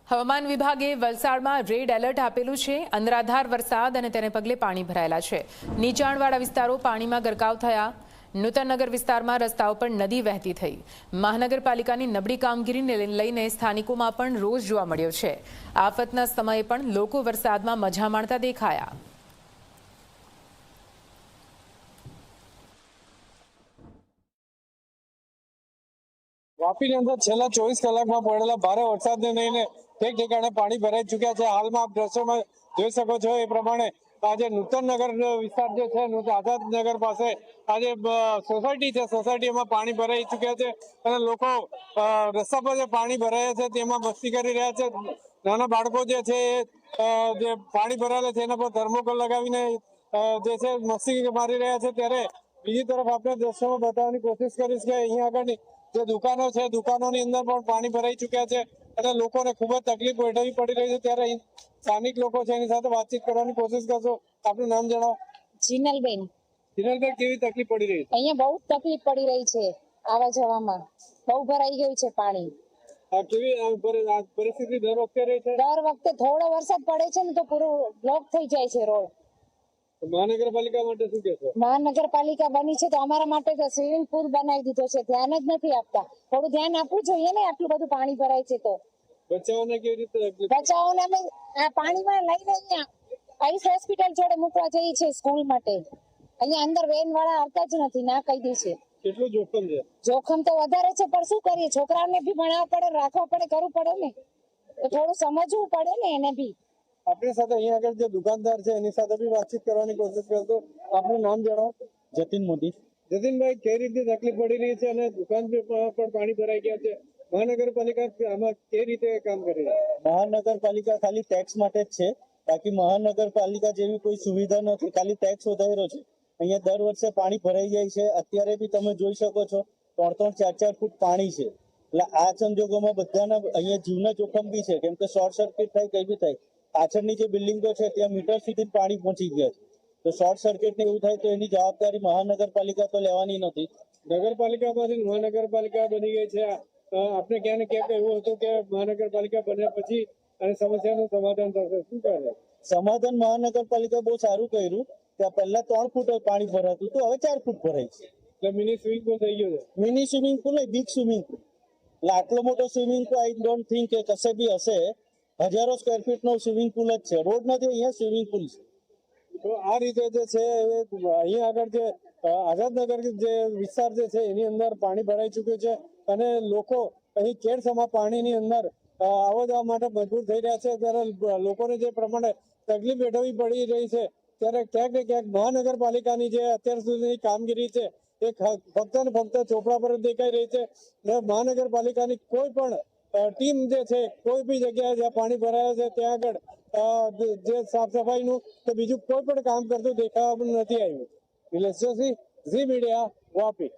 હવામાન વિભાગે વલસાડમાં રેડ એલર્ટ આપેલું છે। અનરાધાર વરસાદ અને તેને પગલે પાણી ભરાયેલા છે। નીચાણવાળા વિસ્તારો પાણીમાં ગરકાવ થયા। નૂતનનગર વિસ્તારમાં રસ્તાઓ પર નદી વહેતી થઈ। મહાનગરપાલિકાની નબળી કામગીરીને લઈને સ્થાનિકોમાં પણ રોષ જોવા મળ્યો છે। આફતના સમયે પણ લોકો વરસાદમાં મજા માણતા દેખાયા। વાપીની અંદર છેલ્લા 24 કલાકમાં પડેલા ભારે વરસાદને લઈને ઠેક ઠેકાણે પાણી ભરાઈ ચૂક્યા છે। હાલમાં આપ દ્રશ્યોમાં જોઈ શકો છો એ પ્રમાણે આજે નૂતનનગર વિસ્તાર જે છે આઝાદનગર પાસે આજે સોસાયટી છે, સોસાયટીમાં પાણી ભરાઈ ચૂક્યા છે અને લોકો રસ્તા પર જે પાણી ભરાયા છે તેમાં મસ્તી કરી રહ્યા છે। નાના બાળકો જે છે જે પાણી ભરાયેલા છે એના પર થર્મોકોલ લગાવીને જે છે મસ્તી મારી રહ્યા છે। ત્યારે બીજી તરફ આપણે દ્રશ્યોમાં બતાવવાની કોશિશ કરીશ કે અહીંયા આગળની જે દુકાનો છે, દુકાનોની અંદર પણ પાણી ભરાઈ ચૂક્યા છે અને લોકોને ખૂબ જ તકલીફ વેઠવી પડી રહી છે। ત્યારે સ્થાનિક લોકો છે એની સાથે વાતચીત કરવાની કોશિશ કરશો। આપનું નામ જણાવો। જીનલબેન। જીનલબેન, કેવી તકલીફ પડી રહી છે? અહીંયા બહુ તકલીફ પડી રહી છે, આવા જવામાં બહુ ભરાઈ ગયું છે પાણી। કેવી પરિસ્થિતિ દર વખતે રહી છે? દર વખતે થોડો વરસાદ પડે છે ને તો પૂરો બ્લોક થઈ જાય છે રોડ। મહાનગરપાલિકા માટે શું કહેશો? મહાનગરપાલિકા બની છે તો અમારા માટે તો સ્વિમિંગ પુલ બનાવી દીધો છે, ધ્યાન જ નથી આપતા। થોડું ધ્યાન આપવું જોઈએ ને, આટલું બધું પાણી ભરાય છે તો બચાવવાને કેવી રીતે તકલીફ? બચાવોને અમે આ પાણીમાં લઈને અહીંયા આઈસ હોસ્પિટલ જોડે મૂકવા જઈએ છીએ સ્કૂલ માટે। અહીંયા અંદર વેન વાળા આવતા જ નથી, ના કહી દે છે। કેટલું જોખમ છે? જોખમ તો વધારે છે પણ શું કરીએ, છોકરાઓને બી ભણાવવા પડે, રાખવા પડે, કરવું પડે ને, તો થોડું સમજવું પડે ને એને બી। આપણી સાથે અહીંયા આગળ જે દુકાનદાર છે એની સાથે બી વાતચીત કરવાની કોશિશ કરતો। આપનું નામ જણાવો। જતીન મોદી। જતીનભાઈ, કઈ રીતે તકલીફ પડી રહી છે અને દુકાન પણ પાણી ભરાઈ ગયા છે, મહાનગરપાલિકા આમાં કઈ રીતે કામ કરી રહી છે? મહાનગરપાલિકા ખાલી ટેક્સ માટે જ છે, બાકી મહાનગરપાલિકા જેવી કોઈ સુવિધા નથી, ખાલી ટેક્સ વધાર્યો છે। અહીંયા દર વર્ષે પાણી ભરાઈ જાય છે। અત્યારે બી તમે જોઈ શકો છો 3-3, 4-4 ફૂટ પાણી છે। એટલે આ સંજોગોમાં બધાના અહીંયા જીવના જોખમ બી છે, કેમ કે શોર્ટ સર્કિટ થાય, કઈ બી થાય। પાછળની જે બિલ્ડિંગો છે ત્યાં મીટર સુધી પાણી પહોંચી ગયા છે, તો શોર્ટ સર્કિટ ને એવું થાય તો એની જવાબદારી મહાનગરપાલિકા તો લેવાની નથી। નગરપાલિકામાંથી મહાનગરપાલિકા બની ગઈ છે। આપણે ક્યાં ને ક્યાંક એવું હતું કે મહાનગરપાલિકા બન્યા પછી અને સમસ્યાનું સમાધાન થશે, શું કરે? સમાધાન મહાનગરપાલિકા બહુ સારું કર્યું। ત્યાં પહેલા 3 ફૂટ પાણી ભરાતું હતું, હવે 4 ફૂટ ભરાય છે। એટલે મિની સ્વિમિંગ પુલ થઈ ગયો છે। મિની સ્વિમિંગ પુલ નહીં, બિગ સ્વિમિંગ પુલ। એટલે આટલો મોટો swimming pool I don't think કે કશે બી હશે। હજારો સ્ક્વેર ફીટ નો સ્વિમિંગ પુલ જ છે, રોડ નથી, અહીંયા સ્વિમિંગ પુલ છે। તો આ રીતે જે છે અહીંયા આગળ જે આઝાદનગર જે વિસ્તાર જે છે એની અંદર પાણી ભરાઈ ચુક્યું છે અને લોકો અહીં કેડસમા પાણીની અંદર આવવા જવા માટે મજબૂર થઈ રહ્યા છે। ત્યારે લોકોને જે પ્રમાણે તકલીફ વેઠવી પડી રહી છે, ત્યારે ક્યાંક ને ક્યાંક મહાનગરપાલિકાની જે અત્યાર સુધીની કામગીરી છે એ ફક્ત ને ફક્ત ચોપડા પર જ દેખાઈ રહી છે। મહાનગરપાલિકાની કોઈ પણ ટીમ જે છે કોઈ બી જગ્યાએ જ્યાં પાણી ભરાયા છે ત્યાં આગળ જે સાફ સફાઈનું કે બીજું કોઈ પણ કામ કરતું દેખાવા નથી આવ્યું। નિલેશ જોશી, ઝી મીડિયા, વાપી।